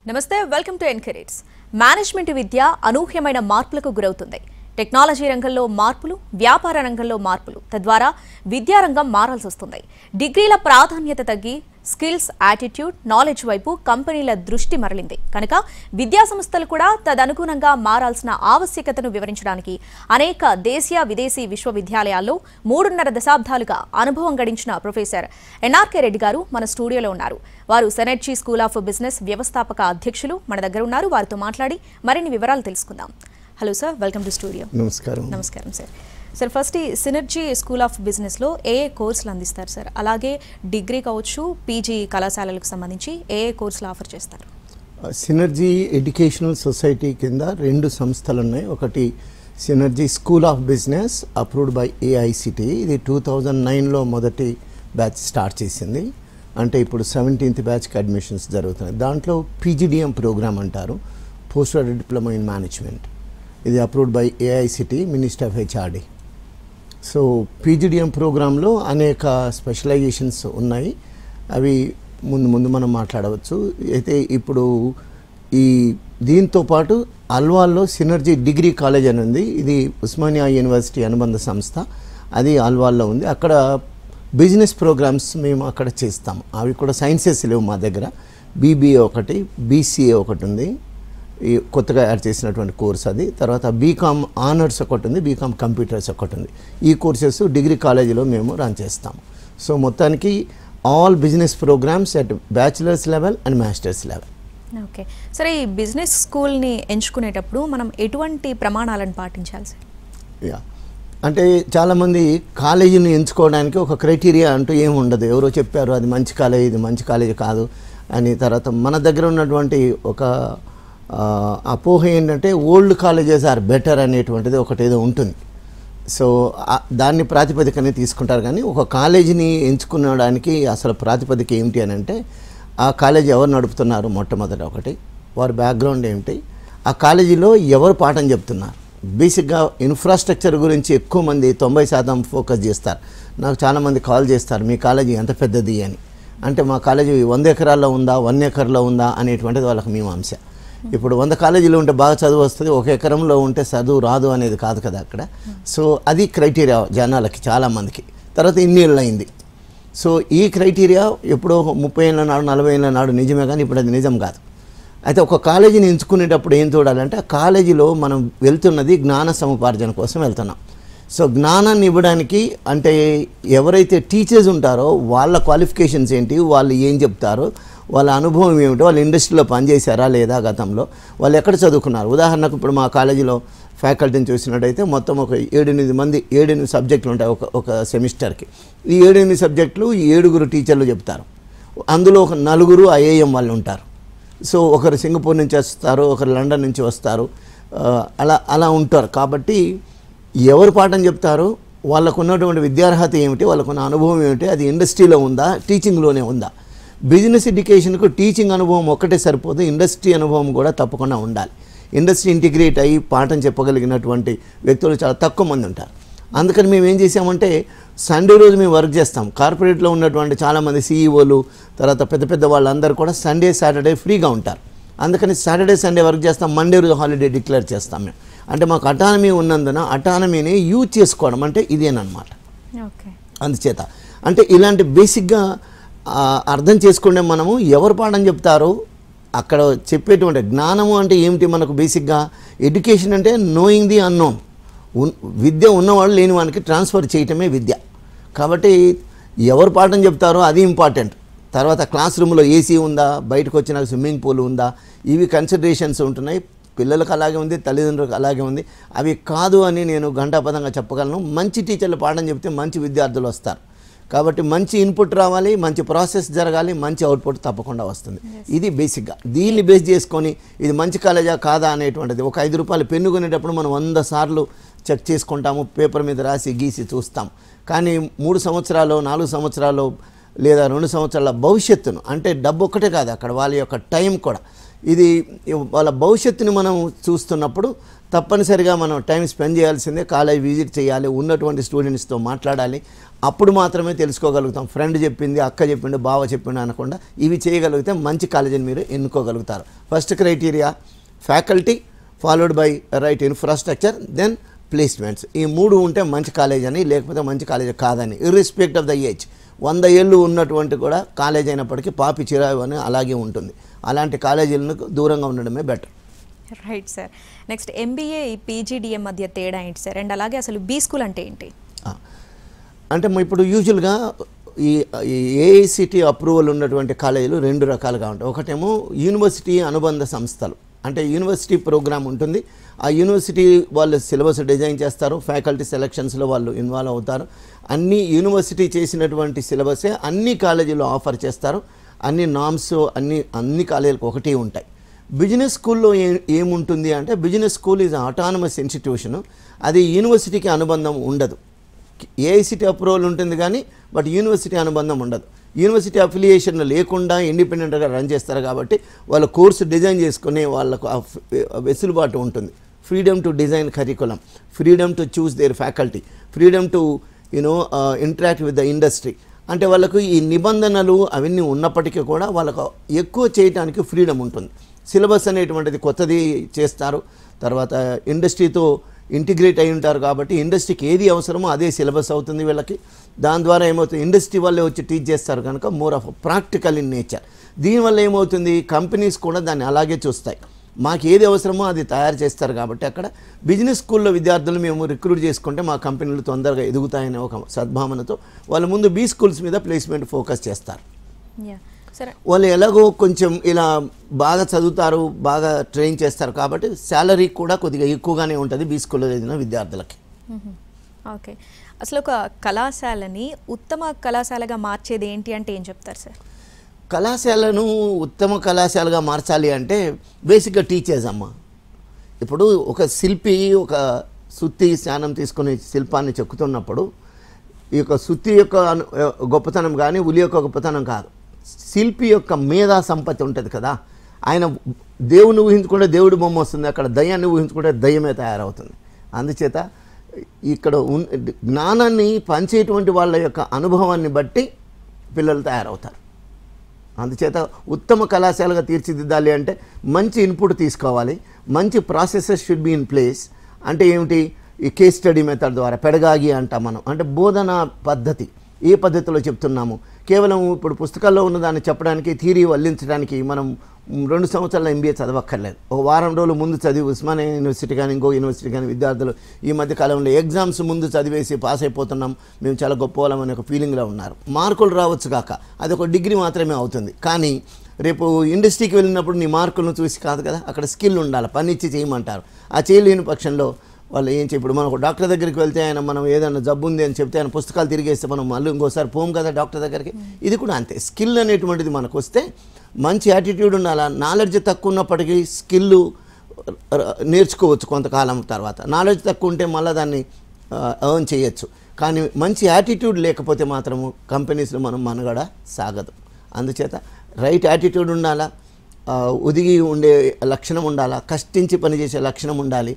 నమస్తే welcome to ఎన్కరేట్స్ management విద్య అనూహ్యమైన మార్పులకు గురవుతుంది. టెక్నాలజీ రంగంలో మార్పులు, వ్యాపార రంగంలో మార్పులు, తద్వారా విద్యారంగం మారాల్సి వస్తుంది. డిగ్రీల ప్రాధాన్యత తగ్గి స్కిల్స్, యాటిట్యూడ్, నాలెడ్జ్ వైపు కంపెనీల దృష్టి మరలింది. కనుక విద్యా సంస్థలు కూడా తదనుగుణంగా మారాల్సిన ఆవశ్యకతను వివరించడానికి అనేక దేశీయ, విదేశీ విశ్వవిద్యాలయాల్లో 3.5 దశాబ్దాలుగా అనుభవం గడించిన ప్రొఫెసర్ ఎన్ఆర్కే రెడ్డి గారు మన స్టూడియోలో ఉన్నారు. వారు సెనర్జీ స్కూల్ ఆఫ్ బిజినెస్ వ్యవస్థాపక అధ్యక్షులు మన దగ్గర ఉన్నారు. వారితో మాట్లాడి మరిన్ని వివరాలు తెలుసుకుందాం. Hello sir, welcome to studio. నమస్కారం సార్. సార్, ఫస్ట్ ఈ సినర్జీ స్కూల్ ఆఫ్ బిజినెస్లో ఏ కోర్సులు అందిస్తారు సార్? అలాగే డిగ్రీ కావచ్చు, పీజీ కళాశాలలకు సంబంధించి ఏ కోర్సులు ఆఫర్ చేస్తారు? సినర్జీ ఎడ్యుకేషనల్ సొసైటీ కింద 2 సంస్థలు ఉన్నాయి. ఒకటి synergy school of business approved by AICTE. ఇది 2009లో మొదటి బ్యాచ్ స్టార్ట్ చేసింది. అంటే ఇప్పుడు 17th బ్యాచ్కి అడ్మిషన్స్ జరుగుతున్నాయి. దాంట్లో పీజీడిఎం ప్రోగ్రామ్ అంటారు, post graduate diploma in management. ఇది approved by AICT, minister of HRD. So PGDM ప్రోగ్రాంలో అనేక స్పెషలైజేషన్స్ ఉన్నాయి. అవి ముందు మనం మాట్లాడవచ్చు. అయితే ఇప్పుడు ఈ దీంతో పాటు అల్వాల్లో సినర్జీ డిగ్రీ కాలేజ్ అని ఉంది. ఇది ఉస్మానియా యూనివర్సిటీ అనుబంధ సంస్థ, అది అల్వాల్లో ఉంది. అక్కడ బిజినెస్ ప్రోగ్రామ్స్ మేము అక్కడ చేస్తాం. అవి కూడా సైన్సెస్ లేవు మా దగ్గర. బీబీఏ ఒకటి, బీసీఏ ఒకటి ఉంది, ఈ కొత్తగా యాడ్ చేసినటువంటి కోర్స్ అది. తర్వాత బీకామ్ ఆనర్స్ ఒకటి ఉంది, బీకామ్ కంప్యూటర్స్ ఒకటి ఉంది. ఈ కోర్సెస్ డిగ్రీ కాలేజీలో మేము రన్ చేస్తాము. సో మొత్తానికి all business programmes at bachelors level and masters level. Okay. సరే, ఈ బిజినెస్ స్కూల్ని ఎంచుకునేటప్పుడు మనం ఎటువంటి ప్రమాణాలను పాటించాలి సార్? అంటే చాలామంది కాలేజీని ఎంచుకోవడానికి ఒక క్రైటీరియా అంటూ ఏమి ఉండదు. ఎవరో చెప్పారు అది మంచి కాలేజ్, ఇది మంచి కాలేజ్ కాదు అని. తర్వాత మన దగ్గర ఉన్నటువంటి ఒక అపోహ ఏంటంటే ఓల్డ్ కాలేజెస్ ఆర్ బెటర్ అనేటువంటిది ఒకటి ఏదో ఉంటుంది. సో దాన్ని ప్రాతిపదికనే తీసుకుంటారు. కానీ ఒక కాలేజీని ఎంచుకునడానికి అసలు ప్రాతిపదిక ఏమిటి అని అంటే, ఆ కాలేజీ ఎవరు నడుపుతున్నారు మొట్టమొదట, ఒకటి వారి బ్యాక్గ్రౌండ్ ఏమిటి, ఆ కాలేజీలో ఎవరు పాఠం చెప్తున్నారు. బేసిక్గా ఇన్ఫ్రాస్ట్రక్చర్ గురించి ఎక్కువ మంది 90% ఫోకస్ చేస్తారు. నాకు చాలామంది కాల్ చేస్తారు, మీ కాలేజీ ఎంత పెద్దది అని. అంటే మా కాలేజీ 100 ఎకరాల్లో ఉందా, 1 ఎకర్లో ఉందా అనేటువంటిది వాళ్ళకి మీమాంస. ఇప్పుడు 100 కాలేజీలు ఉంటే బాగా చదువు వస్తుంది, 1 ఎకరంలో ఉంటే చదువు రాదు అనేది కాదు కదా అక్కడ. సో అది క్రైటీరియా జనాలకి, చాలామందికి. తర్వాత ఇన్నేళ్ళు అయింది. సో ఈ క్రైటీరియా ఎప్పుడో 30 ఏళ్ళ నాడు, 40 ఏళ్ళ నాడు నిజమే, కానీ ఇప్పుడు అది నిజం కాదు. అయితే ఒక కాలేజీని ఎంచుకునేటప్పుడు ఏం చూడాలంటే, ఆ కాలేజీలో మనం వెళ్తున్నది జ్ఞాన సముపార్జన కోసం వెళ్తున్నాం. సో జ్ఞానాన్ని ఇవ్వడానికి అంటే ఎవరైతే టీచర్స్ ఉంటారో వాళ్ళ క్వాలిఫికేషన్స్ ఏంటి, వాళ్ళు ఏం చెప్తారో, వాళ్ళ అనుభవం ఏమిటో, వాళ్ళ ఇండస్ట్రీలో పనిచేశారా లేదా, గతంలో వాళ్ళు ఎక్కడ చదువుకున్నారు. ఉదాహరణకు ఇప్పుడు మా కాలేజీలో ఫ్యాకల్టీని చూసినట్టయితే మొత్తం ఒక 7-8 సబ్జెక్టులు ఉంటాయి ఒక సెమిస్టర్కి. ఈ 7-8 సబ్జెక్టులు 7 టీచర్లు చెప్తారు. అందులో ఒక 4 ఐఏఎం వాళ్ళు ఉంటారు. సో ఒకరు సింగపూర్ నుంచి వస్తారు, ఒకరు లండన్ నుంచి వస్తారు, అలా ఉంటారు. కాబట్టి ఎవరు పాఠం చెప్తారో, వాళ్ళకు ఉన్నటువంటి విద్యార్హత ఏమిటి, వాళ్ళకున్న అనుభవం ఏమిటి, అది ఇండస్ట్రీలో ఉందా, టీచింగ్లోనే ఉందా. బిజినెస్ ఎడ్యుకేషన్కు టీచింగ్ అనుభవం ఒక్కటే సరిపోదు, ఇండస్ట్రీ అనుభవం కూడా తప్పకుండా ఉండాలి. ఇండస్ట్రీ ఇంటిగ్రేట్ అయ్యి పాఠం చెప్పగలిగినటువంటి వ్యక్తులు చాలా తక్కువ మంది ఉంటారు. అందుకని మేము ఏం చేసామంటే, సండే రోజు మేము వర్క్ చేస్తాం. కార్పొరేట్లో ఉన్నటువంటి చాలామంది సీఈఓలు, తర్వాత పెద్ద వాళ్ళందరూ కూడా సండే, సాటర్డే ఫ్రీగా ఉంటారు. అందుకని సాటర్డే, సండే వర్క్ చేస్తాం. మండే రోజు హాలిడే డిక్లేర్ చేస్తాం మేము. అంటే మాకు అటానమీ ఉన్నందున అటానమీని యూజ్ చేసుకోవడం అంటే ఇదేనమాట. అందుచేత అంటే ఇలాంటి బేసిక్గా అర్థం చేసుకుంటే మనము ఎవరు పాఠం చెప్తారో అక్కడ చెప్పేటువంటి జ్ఞానము అంటే ఏమిటి, మనకు బేసిక్గా ఎడ్యుకేషన్ అంటే నోయింగ్ ది అన్నోన్. విద్య ఉన్నవాళ్ళు లేని వానికి ట్రాన్స్ఫర్ చేయటమే విద్య. కాబట్టి ఎవరు పాఠం చెప్తారో అది ఇంపార్టెంట్. తర్వాత క్లాస్ రూమ్లో ఏసీ ఉందా, బయటకు వచ్చిన స్విమ్మింగ్ పూల్ ఉందా, ఇవి కన్సిడరేషన్స్ ఉంటున్నాయి. పిల్లలకు అలాగే ఉంది, తల్లిదండ్రులకు అలాగే ఉంది. అవి కాదు అని నేను ఘంటాపథంగా చెప్పగలను. మంచి టీచర్లు పాఠం చెప్తే మంచి విద్యార్థులు వస్తారు. కాబట్టి మంచి ఇన్పుట్ రావాలి, మంచి ప్రాసెస్ జరగాలి, మంచి అవుట్పుట్ తప్పకుండా వస్తుంది. ఇది బేసిక్గా. దీన్ని బేస్ చేసుకొని ఇది మంచి కాలేజా కాదా అనేటువంటిది, ఒక 5 రూపాయలు పెన్ను కొనేటప్పుడు మనం 100 సార్లు చెక్ చేసుకుంటాము, పేపర్ మీద రాసి గీసి చూస్తాం. కానీ 3 సంవత్సరాలు, 4 సంవత్సరాలు లేదా 2 సంవత్సరాల భవిష్యత్తును, అంటే డబ్బు ఒక్కటే కాదు, అక్కడ వాళ్ళ యొక్క టైం కూడా. ఇది వాళ్ళ భవిష్యత్తుని మనం చూస్తున్నప్పుడు తప్పనిసరిగా మనం టైం స్పెండ్ చేయాల్సిందే, కాలేజ్ విజిట్ చేయాలి, ఉన్నటువంటి స్టూడెంట్స్తో మాట్లాడాలి. అప్పుడు మాత్రమే తెలుసుకోగలుగుతాం. ఫ్రెండ్ చెప్పింది, అక్క చెప్పిండు, బావ చెప్పిండు అనకుండా ఇవి చేయగలిగితే మంచి కాలేజీని మీరు ఎన్నుకోగలుగుతారు. First criteria faculty, followed by right infrastructure, then placements. ఈ 3 ఉంటే మంచి కాలేజ్ అని, లేకపోతే మంచి కాలేజ్ కాదని. ఇర్రెస్పెక్ట్ ఆఫ్ ద ఏజ్, 100 ఏళ్ళు ఉన్నటువంటి కూడా కాలేజ్ అయినప్పటికీ పాపి చిరాయి అని అలాగే ఉంటుంది. అలాంటి కాలేజీలకు దూరంగా ఉండడమే better. Right sir. Next MBA PGDM మధ్య తేడా ఏంటి సార్? అండ్ అలాగే అసలు బీ స్కూల్ అంటే ఏంటి? అంటే ఇప్పుడు యూజువల్గా ఈ AICT అప్రూవల్ ఉన్నటువంటి కాలేజీలు 2 రకాలుగా ఉంటాయి. ఒకటేమో యూనివర్సిటీ అనుబంధ సంస్థలు, అంటే యూనివర్సిటీ ప్రోగ్రామ్ ఉంటుంది. ఆ యూనివర్సిటీ వాళ్ళు సిలబస్ డిజైన్ చేస్తారు, ఫ్యాకల్టీ సెలక్షన్స్లో వాళ్ళు ఇన్వాల్వ్ అవుతారు. అన్ని యూనివర్సిటీ చేసినటువంటి సిలబసే అన్ని కాలేజీలో ఆఫర్ చేస్తారు. అన్ని నామ్స్ అన్ని కాలేజీలకు ఒకటే ఉంటాయి. బిజినెస్ స్కూల్లో ఏముంటుంది అంటే, business school is autonomous institution. అది యూనివర్సిటీకి అనుబంధం ఉండదు. AICT అప్రూవల్ ఉంటుంది కానీ బట్ యూనివర్సిటీ అనుబంధం ఉండదు. యూనివర్సిటీ అఫిలియేషన్ లేకుండా ఇండిపెండెంట్గా రన్ చేస్తారు కాబట్టి వాళ్ళ కోర్సు డిజైన్ చేసుకునే వాళ్ళకు వెసులుబాటు ఉంటుంది. Freedom to design curriculum, freedom to choose their faculty, freedom to interact with the industry. అంటే వాళ్ళకు ఈ నిబంధనలు అవన్నీ ఉన్నప్పటికీ కూడా వాళ్ళకు ఎక్కువ చేయడానికి ఫ్రీడమ్ ఉంటుంది. సిలబస్ అనేటువంటిది కొత్తది చేస్తారు, తర్వాత ఇండస్ట్రీతో ఇంటిగ్రేట్ అయి ఉంటారు కాబట్టి ఇండస్ట్రీకి ఏది అవసరమో అదే సిలబస్ అవుతుంది వీళ్ళకి. దాని ద్వారా ఏమవుతుంది, ఇండస్ట్రీ వాళ్ళే వచ్చి టీచ్ చేస్తారు కనుక more of practical in nature. దీనివల్ల ఏమవుతుంది, కంపెనీస్ కూడా దాన్ని అలాగే చూస్తాయి. మాకు ఏది అవసరమో అది తయారు చేస్తారు కాబట్టి అక్కడ బిజినెస్ స్కూల్లో విద్యార్థులు మేము రిక్రూట్ చేసుకుంటే మా కంపెనీలు తొందరగా ఎదుగుతాయనే ఒక సద్భావనతో వాళ్ళు ముందు బీ స్కూల్స్ మీద ప్లేస్మెంట్ ఫోకస్ చేస్తారు. వాళ్ళు ఎలాగో కొంచెం ఇలా బాగా చదువుతారు, బాగా ట్రైన్ చేస్తారు కాబట్టి శాలరీ కూడా కొద్దిగా ఎక్కువగానే ఉంటుంది బీ స్కూల్లో చదివిన విద్యార్థులకి. ఓకే, అసలు ఒక కళాశాలని ఉత్తమ కళాశాలగా మార్చేది ఏంటి అంటే ఏం చెప్తారు సార్? కళాశాలను ఉత్తమ కళాశాలగా మార్చాలి అంటే బేసిక్గా టీచర్స్ అమ్మ. ఇప్పుడు ఒక శిల్పి ఒక సుత్తి శానం తీసుకుని శిల్పాన్ని చెక్కుతున్నప్పుడు ఈ యొక్క సుత్తి యొక్క గొప్పతనం కానీ ఉలి యొక్క గొప్పతనం కాదు, శిల్పి యొక్క మేధా సంపత్తి ఉంటుంది కదా. ఆయన దేవుని ఊహించుకుంటే దేవుడి బొమ్మ వస్తుంది, అక్కడ దయ్యాన్ని ఊహించుకుంటే దయ్యమే తయారవుతుంది. అందుచేత ఇక్కడ జ్ఞానాన్ని పంచేటువంటి వాళ్ళ యొక్క అనుభవాన్ని బట్టి పిల్లలు తయారవుతారు. అందుచేత ఉత్తమ కళాశాలగా తీర్చిదిద్దాలి అంటే మంచి ఇన్పుట్ తీసుకోవాలి, మంచి processes should be in place. అంటే ఏమిటి, ఈ కేస్ స్టడీ మెథడ్ ద్వారా పెడగాగి అంటాం మనం, అంటే బోధనా పద్ధతి ఏ పద్ధతిలో చెప్తున్నాము. కేవలం ఇప్పుడు పుస్తకాల్లో ఉన్నదాన్ని చెప్పడానికి, థియరీ వల్లించడానికి మనం 2 సంవత్సరాల MBA చదవక్కర్లేదు. ఒక వారం రోజులు ముందు చదివి ఉస్మానియా యూనివర్సిటీ కానీ ఇంకో యూనివర్సిటీ కానీ విద్యార్థులు ఈ మధ్య కాలంలో ఎగ్జామ్స్ ముందు చదివేసి పాస్ అయిపోతున్నాం, మేము చాలా గొప్పవాళ్ళం అనే ఒక ఫీలింగ్లో ఉన్నారు. మార్కులు రావచ్చు కాక అది ఒక డిగ్రీ మాత్రమే అవుతుంది. కానీ రేపు ఇండస్ట్రీకి వెళ్ళినప్పుడు నీ మార్కులను చూసి కాదు కదా, అక్కడ స్కిల్ ఉండాలి, పని ఇచ్చి చేయమంటారు. ఆ చేయలేని పక్షంలో వాళ్ళు ఏం ఇప్పుడు మనం ఒక డాక్టర్ దగ్గరికి వెళ్తే ఆయన మనం ఏదైనా జబ్బు ఉంది అని చెప్తే ఆయన పుస్తకాలు తిరిగేస్తే మనం మళ్ళీ ఇంకోసారి పోం కదా డాక్టర్ దగ్గరికి. ఇది కూడా అంతే, స్కిల్ అనేటువంటిది మనకు వస్తే మంచి యాటిట్యూడ్ ఉండాలి. నాలెడ్జ్ తక్కువ ఉన్నప్పటికీ స్కిల్ నేర్చుకోవచ్చు కొంతకాలం తర్వాత. నాలెడ్జ్ తక్కువ ఉంటే మళ్ళీ దాన్ని ఎర్న్ చేయొచ్చు. కానీ మంచి యాటిట్యూడ్ లేకపోతే మాత్రము కంపెనీస్లో మనం మనుగడ సాగదు. అందుచేత రైట్ యాటిట్యూడ్ ఉండాలా, ఒదిగి ఉండే లక్షణం ఉండాలా, కష్టించి పనిచేసే లక్షణం ఉండాలి.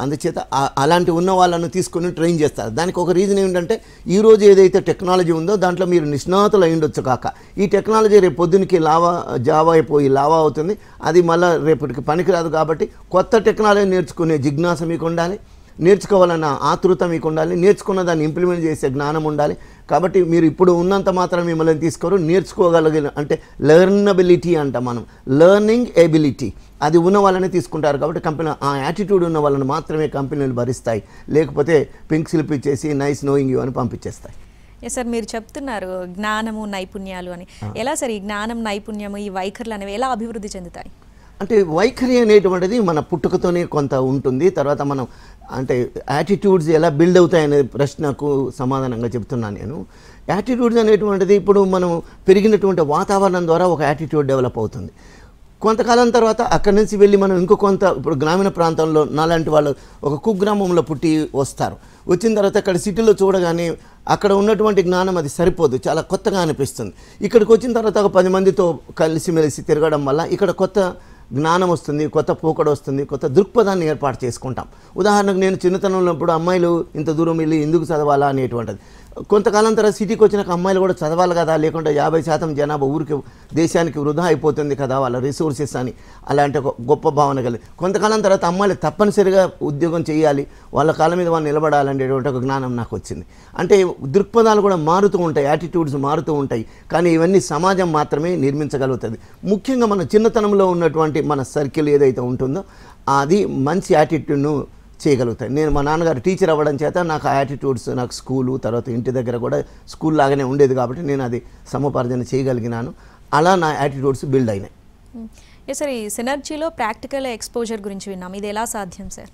అందుచేత అలాంటి ఉన్న వాళ్ళను తీసుకొని ట్రైన్ చేస్తారు. దానికి ఒక రీజన్ ఏంటంటే ఈరోజు ఏదైతే టెక్నాలజీ ఉందో దాంట్లో మీరు నిష్ణాతులు అయ్యుండొచ్చు కాక ఈ టెక్నాలజీ రేపు పొద్దునికి జావా అయిపోయి లావా అవుతుంది, అది మళ్ళీ రేపటికి పనికిరాదు. కాబట్టి కొత్త టెక్నాలజీ నేర్చుకునే జిజ్ఞాస మీకు ఉండాలి, నేర్చుకోవాలన్న ఆతృత మీకు ఉండాలి, నేర్చుకున్న దాన్ని ఇంప్లిమెంట్ చేసే జ్ఞానం ఉండాలి. కాబట్టి మీరు ఇప్పుడు ఉన్నంత మాత్రం మిమ్మల్ని తీసుకోరు, నేర్చుకోగలిగిన అంటే లెర్నబిలిటీ అంట మనం, లెర్నింగ్ ఎబిలిటీ అది ఉన్న వాళ్ళని తీసుకుంటారు. కాబట్టి కంపెనీ ఆ యాటిట్యూడ్ ఉన్న వాళ్ళని మాత్రమే కంపెనీలు భరిస్తాయి, లేకపోతే పింక్ స్లిప్ ఇచ్చేసి నైస్ నోయింగ్ యూ అని పంపించేస్తాయి. సార్ మీరు చెప్తున్నారు జ్ఞానము నైపుణ్యాలు అని, ఎలా సార్ ఈ జ్ఞానం నైపుణ్యము ఈ వైఖరులు అనేవి ఎలా అభివృద్ధి చెందుతాయి? అంటే వైఖరి అనేటువంటిది మన పుట్టుకతోనే కొంత ఉంటుంది. తర్వాత మనం అంటే యాటిట్యూడ్స్ ఎలా బిల్డ్ అవుతాయనే ప్రశ్నకు సమాధానంగా చెప్తున్నాను నేను. యాటిట్యూడ్స్ అనేటువంటిది ఇప్పుడు మనం పెరిగినటువంటి వాతావరణం ద్వారా ఒక యాటిట్యూడ్ డెవలప్ అవుతుంది. కొంతకాలం తర్వాత అక్కడి నుంచి వెళ్ళి మనం ఇంకో కొంత ఇప్పుడు గ్రామీణ ప్రాంతంలో నాలాంటి వాళ్ళు ఒక కుగ్రామంలో పుట్టి వస్తారు. వచ్చిన తర్వాత అక్కడ సిటీలో చూడగానే అక్కడ ఉన్నటువంటి జ్ఞానం అది సరిపోదు, చాలా కొత్తగా అనిపిస్తుంది. ఇక్కడికి వచ్చిన తర్వాత ఒక 10 మందితో కలిసిమెలిసి తిరగడం వల్ల ఇక్కడ కొత్త జ్ఞానం వస్తుంది, కొత్త పోకడ వస్తుంది, కొత్త దృక్పథాన్ని ఏర్పాటు చేసుకుంటాం. ఉదాహరణకు నేను చిన్నతనంలో ఉన్నప్పుడు అమ్మాయిలు ఇంత దూరం వెళ్ళి ఎందుకు చదవాలా అనేటువంటిది. కొంతకాలం తర్వాత సిటీకి వచ్చినాక అమ్మాయిలు కూడా చదవాలి కదా, లేకుంటే 50% జనాభా ఊరికి దేశానికి వృధా అయిపోతుంది కదా వాళ్ళ రిసోర్సెస్ అని అలాంటి ఒక గొప్ప భావన కలిగి కొంతకాలం తర్వాత అమ్మాయిలు తప్పనిసరిగా ఉద్యోగం చేయాలి, వాళ్ళ కాళ్ళ మీద వాళ్ళు నిలబడాలనేటువంటి ఒక జ్ఞానం నాకు వచ్చింది. అంటే దృక్పథాలు కూడా మారుతూ ఉంటాయి, యాటిట్యూడ్స్ మారుతూ ఉంటాయి, కానీ ఇవన్నీ సమాజం మాత్రమే నిర్మించగలుగుతుంది. ముఖ్యంగా మన చిన్నతనంలో ఉన్నటువంటి మన సర్కిల్ ఏదైతే ఉంటుందో అది మంచి యాటిట్యూడ్ను చేయగలుగుతాయి. నేను మా నాన్నగారు టీచర్ అవ్వడం చేత నాకు ఆ యాటిట్యూడ్స్ నాకు స్కూలు తర్వాత ఇంటి దగ్గర కూడా స్కూల్ లాగానే ఉండేది కాబట్టి నేను అది సముపార్జన చేయగలిగినాను. అలా నా యాటిట్యూడ్స్ బిల్డ్ అయినాయి. సార్, ఈ సినర్జీలో ప్రాక్టికల్ ఎక్స్పోజర్ గురించి విన్నాం, ఇది ఎలా సాధ్యం సార్?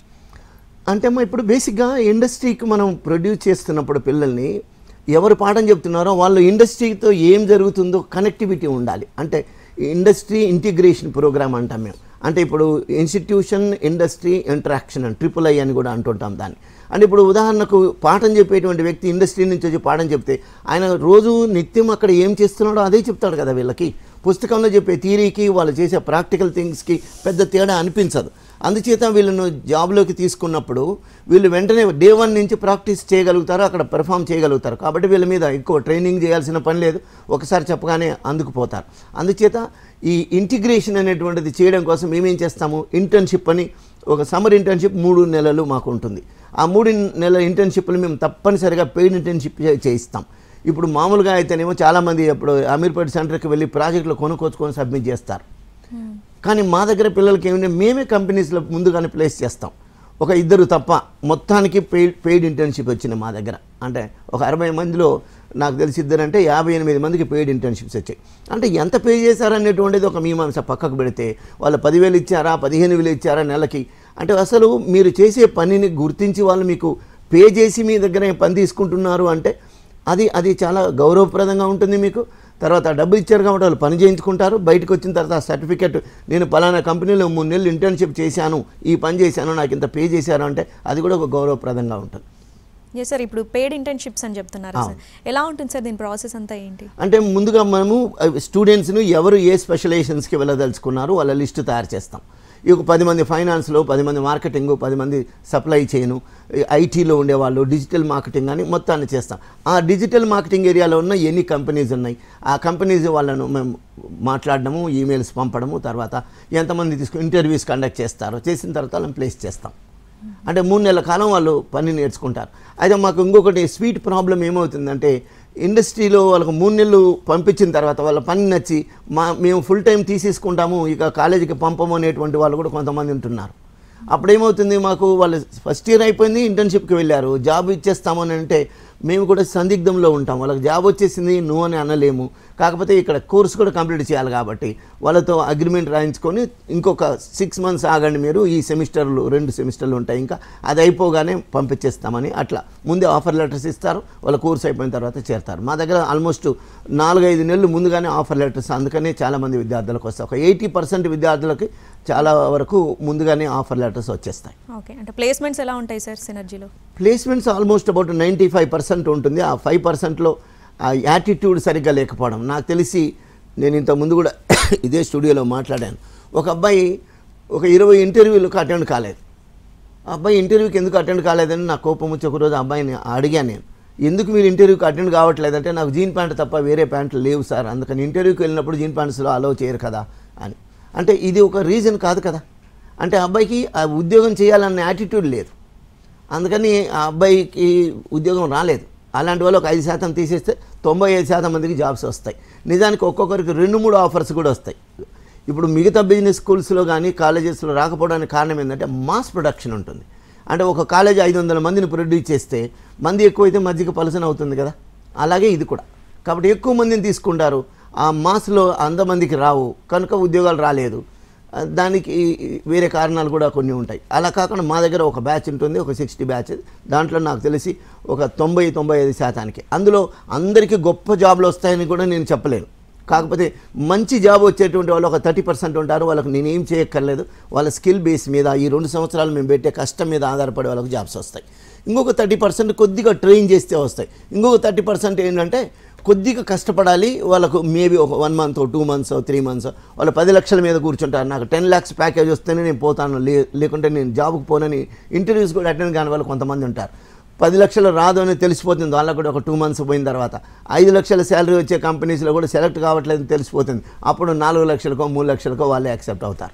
అంటే అమ్మా ఇప్పుడు బేసిక్గా ఇండస్ట్రీకి మనం ప్రొడ్యూస్ చేస్తున్నప్పుడు పిల్లల్ని ఎవరు పాఠం చెప్తున్నారో వాళ్ళు ఇండస్ట్రీతో ఏం జరుగుతుందో కనెక్టివిటీ ఉండాలి. అంటే ఇండస్ట్రీ ఇంటిగ్రేషన్ ప్రోగ్రామ్ అంటాం మేము. అంటే ఇప్పుడు ఇన్స్టిట్యూషన్ ఇండస్ట్రీ ఇంటరాక్షన్ అని III అని కూడా అంటుంటాం దాన్ని. అంటే ఇప్పుడు ఉదాహరణకు పాఠం చెప్పేటువంటి వ్యక్తి ఇండస్ట్రీ నుంచి వచ్చి పాఠం చెప్తే ఆయన రోజు నిత్యం అక్కడ ఏం చేస్తున్నాడో అదే చెప్తాడు కదా. వీళ్ళకి పుస్తకంలో చెప్పే థియరీకి వాళ్ళు చేసే ప్రాక్టికల్ థింగ్స్కి పెద్ద తేడా అనిపించదు. అందుచేత వీళ్ళను జాబ్లోకి తీసుకున్నప్పుడు వీళ్ళు వెంటనే డే 1 నుంచి ప్రాక్టీస్ చేయగలుగుతారు, అక్కడ పెర్ఫామ్ చేయగలుగుతారు. కాబట్టి వీళ్ళ మీద ఎక్కువ ట్రైనింగ్ చేయాల్సిన పని లేదు, ఒకసారి చెప్పగానే అందుకుపోతారు. అందుచేత ఈ ఇంటిగ్రేషన్ అనేటువంటిది చేయడం కోసం మేమేం చేస్తాము, ఇంటర్న్షిప్ అని ఒక సమ్మర్ ఇంటర్న్షిప్ 3 నెలలు మాకు ఉంటుంది. ఆ 3 నెలల ఇంటర్న్షిప్లు మేము తప్పనిసరిగా పెయిడ్ ఇంటర్న్షిప్ చేయిస్తాం. ఇప్పుడు మామూలుగా అయితేనేమో చాలామంది ఇప్పుడు అమీర్పేట సెంటర్కి వెళ్ళి ప్రాజెక్టులు కొనుక్కొచ్చుకొని సబ్మిట్ చేస్తారు. కానీ మా దగ్గర పిల్లలకి ఏమిటంటే మేమే కంపెనీస్లో ముందుగానే ప్లేస్ చేస్తాం. ఒక 2 తప్ప మొత్తానికి పెయిడ్ ఇంటర్న్షిప్ వచ్చింది మా దగ్గర. అంటే ఒక 60 మందిలో నాకు తెలిసి 2 అంటే 58 మందికి పెయిడ్ ఇంటర్న్షిప్స్ వచ్చాయి. అంటే ఎంత పే చేశారనేటువంటిది ఒక మీమాంస పక్కకు పెడితే వాళ్ళు 10,000 ఇచ్చారా 15,000 ఇచ్చారా నెలకి, అంటే అసలు మీరు చేసే పనిని గుర్తించి వాళ్ళు మీకు పే చేసి మీ దగ్గర పని తీసుకుంటున్నారు అంటే అది చాలా గౌరవప్రదంగా ఉంటుంది. మీకు తర్వాత డబ్బు ఇచ్చారు కాబట్టి వాళ్ళు పని చేయించుకుంటారు. బయటకు వచ్చిన తర్వాత సర్టిఫికెట్ నేను పలానా కంపెనీలో 3 నెలలు ఇంటర్న్షిప్ చేశాను, ఈ పని చేశాను, నాకు ఇంత పే చేశారు అంటే అది కూడా ఒక గౌరవప్రదంగా ఉంటుంది. ఎస్ సార్, ఇప్పుడు పెయిడ్ ఇంటర్న్షిప్స్ అని చెప్తున్నారు సార్, ఎలా ఉంటుంది సార్ దీని ప్రాసెస్ అంతా ఏంటి? అంటే ముందుగా మనము స్టూడెంట్స్ను ఎవరు ఏ స్పెషలైజేషన్స్కి వెళ్ళదలుచుకున్నారు వాళ్ళ లిస్టు తయారు చేస్తాం. ఈ ఒక 10 మంది ఫైనాన్స్లో, 10 మంది మార్కెటింగ్, 10 మంది సప్లై చైను, ఐటీలో ఉండేవాళ్ళు, డిజిటల్ మార్కెటింగ్ అని మొత్తాన్ని చేస్తాం. ఆ డిజిటల్ మార్కెటింగ్ ఏరియాలో ఉన్న ఎన్ని కంపెనీస్ ఉన్నాయి ఆ కంపెనీస్ వాళ్ళను మేము మాట్లాడడము, ఈమెయిల్స్ పంపడము, తర్వాత ఎంతమంది ఇంటర్వ్యూస్ కండక్ట్ చేస్తారో చేసిన తర్వాత వాళ్ళని ప్లేస్ చేస్తాం. అంటే 3 నెలల కాలం వాళ్ళు పని నేర్చుకుంటారు. అయితే మాకు ఇంకొకటి స్వీట్ ప్రాబ్లం ఏమవుతుందంటే ఇండస్ట్రీలో వాళ్ళకు 3 నెలలు పంపించిన తర్వాత వాళ్ళ పని నచ్చి మేము ఫుల్ టైం తీసేసుకుంటాము, ఇక కాలేజీకి పంపము అనేటువంటి వాళ్ళు కూడా కొంతమంది ఉంటున్నారు. అప్పుడేమవుతుంది, మాకు వాళ్ళు ఫస్ట్ ఇయర్ అయిపోయింది, ఇంటర్న్షిప్కి వెళ్ళారు, జాబ్ ఇచ్చేస్తామని అంటే మేము కూడా సందిగ్ధంలో ఉంటాం. వాళ్ళకి జాబ్ వచ్చేసింది నువ్వు అని అనలేము, కాకపోతే ఇక్కడ కోర్స్ కూడా కంప్లీట్ చేయాలి కాబట్టి వాళ్ళతో అగ్రిమెంట్ రాయించుకొని ఇంకొక 6 మంత్స్ ఆగండి మీరు, ఈ సెమిస్టర్లు 2 సెమిస్టర్లు ఉంటాయి, ఇంకా అది అయిపోగానే పంపించేస్తామని అట్లా ముందే ఆఫర్ లెటర్స్ ఇస్తారు. వాళ్ళ కోర్స్ అయిపోయిన తర్వాత చేరతారు. మా దగ్గర ఆల్మోస్ట్ 4-5 నెలలు ముందుగానే ఆఫర్ లెటర్స్, అందుకనే చాలామంది విద్యార్థులకు వస్తాయి. ఒక 80% విద్యార్థులకి చాలా వరకు ముందుగానే ఆఫర్ లెటర్స్ వచ్చేస్తాయి. ఓకే, అంటే ప్లేస్మెంట్స్ ఎలా ఉంటాయి సార్ సినర్జీలో? ప్లేస్మెంట్స్ ఆల్మోస్ట్ అబౌట్ 95% ఉంటుంది. ఆ 5%లో ఆ యాటిట్యూడ్ సరిగ్గా లేకపోవడం. నాకు తెలిసి నేను ఇంతకుముందు కూడా ఇదే స్టూడియోలో మాట్లాడాను. ఒక అబ్బాయి ఒక 20 ఇంటర్వ్యూలకు అటెండ్ కాలేదు. ఆ అబ్బాయి ఇంటర్వ్యూకి ఎందుకు అటెండ్ కాలేదని నాకు కోపం వచ్చి ఒకరోజు అబ్బాయిని అడిగాను నేను, ఎందుకు మీరు ఇంటర్వ్యూకి అటెండ్ కావట్లేదంటే నాకు జీన్ ప్యాంట్ తప్ప వేరే ప్యాంట్లు లేవు సార్, అందుకని ఇంటర్వ్యూకి వెళ్ళినప్పుడు జీన్ ప్యాంట్స్లో అలౌ చేయరు కదా అని. అంటే ఇది ఒక రీజన్ కాదు కదా. అంటే అబ్బాయికి ఆ ఉద్యోగం చేయాలన్న యాటిట్యూడ్ లేదు, అందుకని ఆ అబ్బాయికి ఉద్యోగం రాలేదు. అలాంటి వాళ్ళు ఒక 5% తీసేస్తే 95% మందికి జాబ్స్ వస్తాయి. నిజానికి ఒక్కొక్కరికి 2-3 ఆఫర్స్ కూడా వస్తాయి. ఇప్పుడు మిగతా బిజినెస్ స్కూల్స్లో కానీ కాలేజెస్లో రాకపోవడానికి కారణం ఏంటంటే మాస్ ప్రొడక్షన్ ఉంటుంది. అంటే ఒక కాలేజ్ 500 మందిని ప్రొడ్యూస్ చేస్తే మంది ఎక్కువైతే మధ్యకి పలసన అవుతుంది కదా, అలాగే ఇది కూడా. కాబట్టి ఎక్కువ మందిని తీసుకుంటారు, ఆ మాస్లో అంతమందికి రావు, కనుక ఉద్యోగాలు రాలేదు. దానికి వేరే కారణాలు కూడా కొన్ని ఉంటాయి. అలా కాకుండా మా దగ్గర ఒక బ్యాచ్ ఉంటుంది, ఒక 60 బ్యాచ్. దాంట్లో నాకు తెలిసి ఒక 90-95%. అందులో అందరికీ గొప్ప జాబ్లు వస్తాయని కూడా నేను చెప్పలేను. కాకపోతే మంచి జాబ్ వచ్చేటువంటి వాళ్ళు ఒక 30% ఉంటారు. వాళ్ళకు నేనేం చేయక్కర్లేదు, వాళ్ళ స్కిల్ బేస్ మీద ఈ 2 సంవత్సరాలు మేము పెట్టే కష్టం మీద ఆధారపడి వాళ్ళకు జాబ్స్ వస్తాయి. ఇంకొక 30% కొద్దిగా ట్రైన్ చేస్తే వస్తాయి. ఇంకొక 30% ఏంటంటే కొద్దిగా కష్టపడాలి. వాళ్ళకు మేబీ ఒక 1 month 2 months 3 months వాళ్ళు 10 లక్షల మీద కూర్చుంటారు. నాకు 10 lakhs ప్యాకేజ్ వస్తేనే నేను పోతాను, లేకుంటే నేను జాబ్కి పోనని ఇంటర్వ్యూస్ కూడా అటెండ్ కాని వాళ్ళు కొంతమంది ఉంటారు. 10 లక్షలు రాదు అని తెలిసిపోతుంది వాళ్ళకు కూడా ఒక 2 months పోయిన తర్వాత. 5 లక్షల శాలరీ వచ్చే కంపెనీస్లో కూడా సెలెక్ట్ కావట్లేదని తెలిసిపోతుంది. అప్పుడు 4 లక్షలకో 3 లక్షలకో వాళ్ళే యాక్సెప్ట్ అవుతారు.